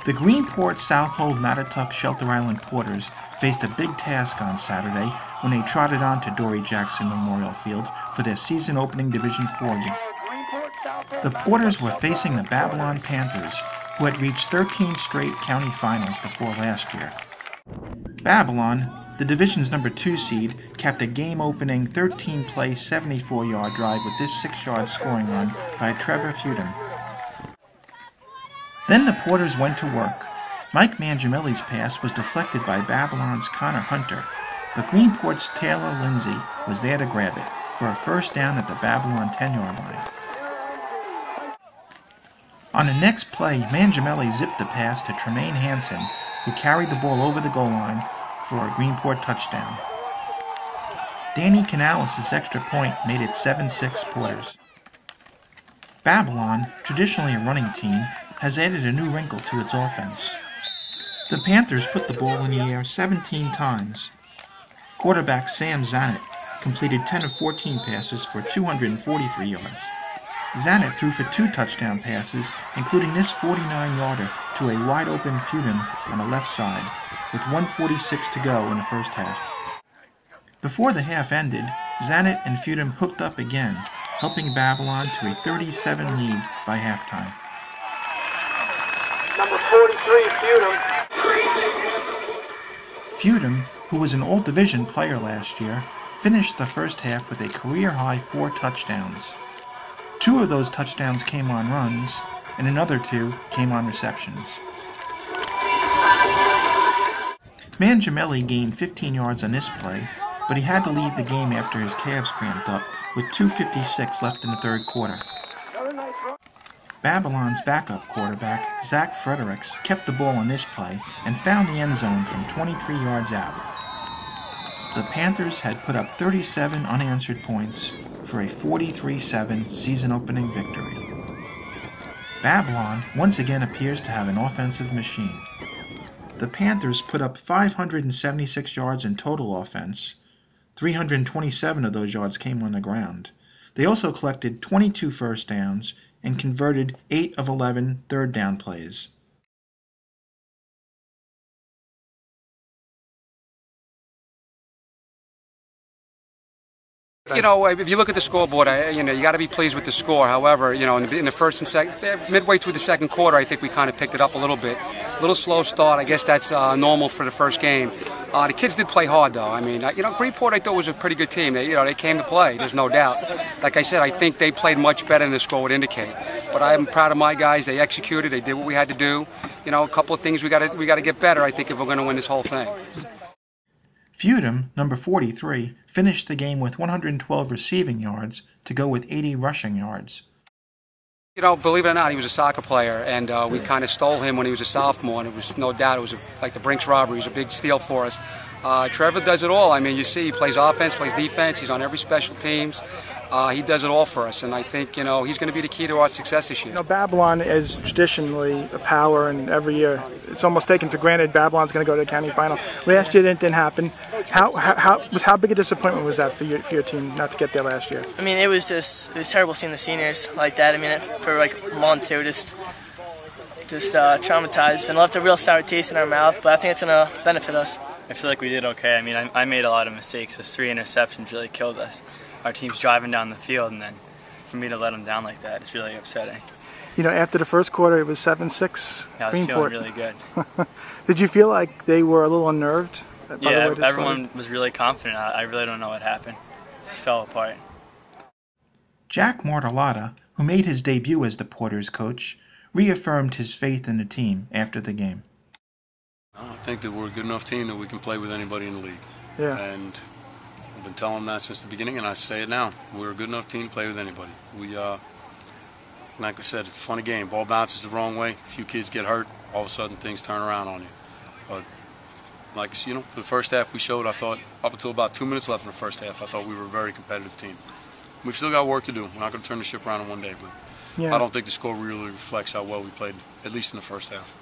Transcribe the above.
The Greenport, Southold, Mattituck, Shelter Island Porters faced a big task on Saturday when they trotted on to Dory Jackson Memorial Field for their season-opening Division IV game. The Porters were facing the Babylon Panthers, who had reached 13 straight county finals before last year. Babylon, the division's number 2 seed, capped a game-opening 13-play 74-yard drive with this 6-yard scoring run by Trevor Feudham. Then the Porters went to work. Mike Mangiamelli's pass was deflected by Babylon's Connor Hunter, but Greenport's Taylor Lindsay was there to grab it for a first down at the Babylon 10-yard line. On the next play, Mangiamelli zipped the pass to Tremaine Hansen, who carried the ball over the goal line for a Greenport touchdown. Danny Canales' extra point made it 7-6 Porters. Babylon, traditionally a running team, has added a new wrinkle to its offense. The Panthers put the ball in the air 17 times. Quarterback Sam Zanet completed 10 of 14 passes for 243 yards. Zanet threw for 2 touchdown passes, including this 49-yarder to a wide-open Feudham on the left side, with 1:46 to go in the first half. Before the half ended, Zanet and Feudham hooked up again, helping Babylon to a 37 lead by halftime. Number 43, Feudham. Feudham, who was an All-Division player last year, finished the first half with a career-high 4 touchdowns. 2 of those touchdowns came on runs, and another 2 came on receptions. Mangiamelli gained 15 yards on this play, but he had to leave the game after his calves cramped up with 2:56 left in the third quarter. Babylon's backup quarterback, Zach Fredericks, kept the ball on this play and found the end zone from 23 yards out. The Panthers had put up 37 unanswered points for a 43-7 season-opening victory. Babylon once again appears to have an offensive machine. The Panthers put up 576 yards in total offense. 327 of those yards came on the ground. They also collected 22 first downs and converted 8 of 11 third down plays. You know, if you look at the scoreboard, you got to be pleased with the score. However, in the first and second, midway through the second quarter, I think we kind of picked it up a little bit. A little slow start. I guess that's normal for the first game. The kids did play hard, though. I mean, Greenport I thought was a pretty good team. They came to play. There's no doubt. Like I said, I think they played much better than the score would indicate. But I'm proud of my guys. They executed. They did what we had to do. A couple of things we got to get better, I think, if we're going to win this whole thing. Feudham, number 43, finished the game with 112 receiving yards to go with 80 rushing yards. Believe it or not, he was a soccer player, and we kind of stole him when he was a sophomore, and it was no doubt, it was like the Brinks robbery. It was a big steal for us. Trevor does it all. I mean, you see, he plays offense, plays defense, he's on every special teams. He does it all for us, and I think, he's going to be the key to our success this year. Babylon is traditionally a power, and every year it's almost taken for granted Babylon's going to go to the county final. Last year it didn't happen. How big a disappointment was that for your team not to get there last year? I mean, it was terrible seeing the seniors like that. I mean, for like months they were just traumatized and left a real sour taste in our mouth, but I think it's going to benefit us. I feel like we did okay. I mean, I made a lot of mistakes. Those 3 interceptions really killed us. Our team's driving down the field, and then for me to let them down like that, it's really upsetting. After the first quarter, it was 7-6 Yeah, I was Greenport. feeling really good. Did you feel like they were a little unnerved? Yeah, everyone was really confident. I really don't know what happened. It just fell apart. Jack Martellata, who made his debut as the Porters coach, reaffirmed his faith in the team after the game. I think that we're a good enough team that we can play with anybody in the league. Yeah. And I've been telling them that since the beginning, and I say it now. We're a good enough team to play with anybody. Like I said, it's a funny game. Ball bounces the wrong way. A few kids get hurt. All of a sudden, things turn around on you. But, for the first half we showed, I thought, up until about 2 minutes left in the first half, I thought we were a very competitive team. We've still got work to do. We're not going to turn the ship around in one day, but I don't think the score really reflects how well we played, at least in the first half.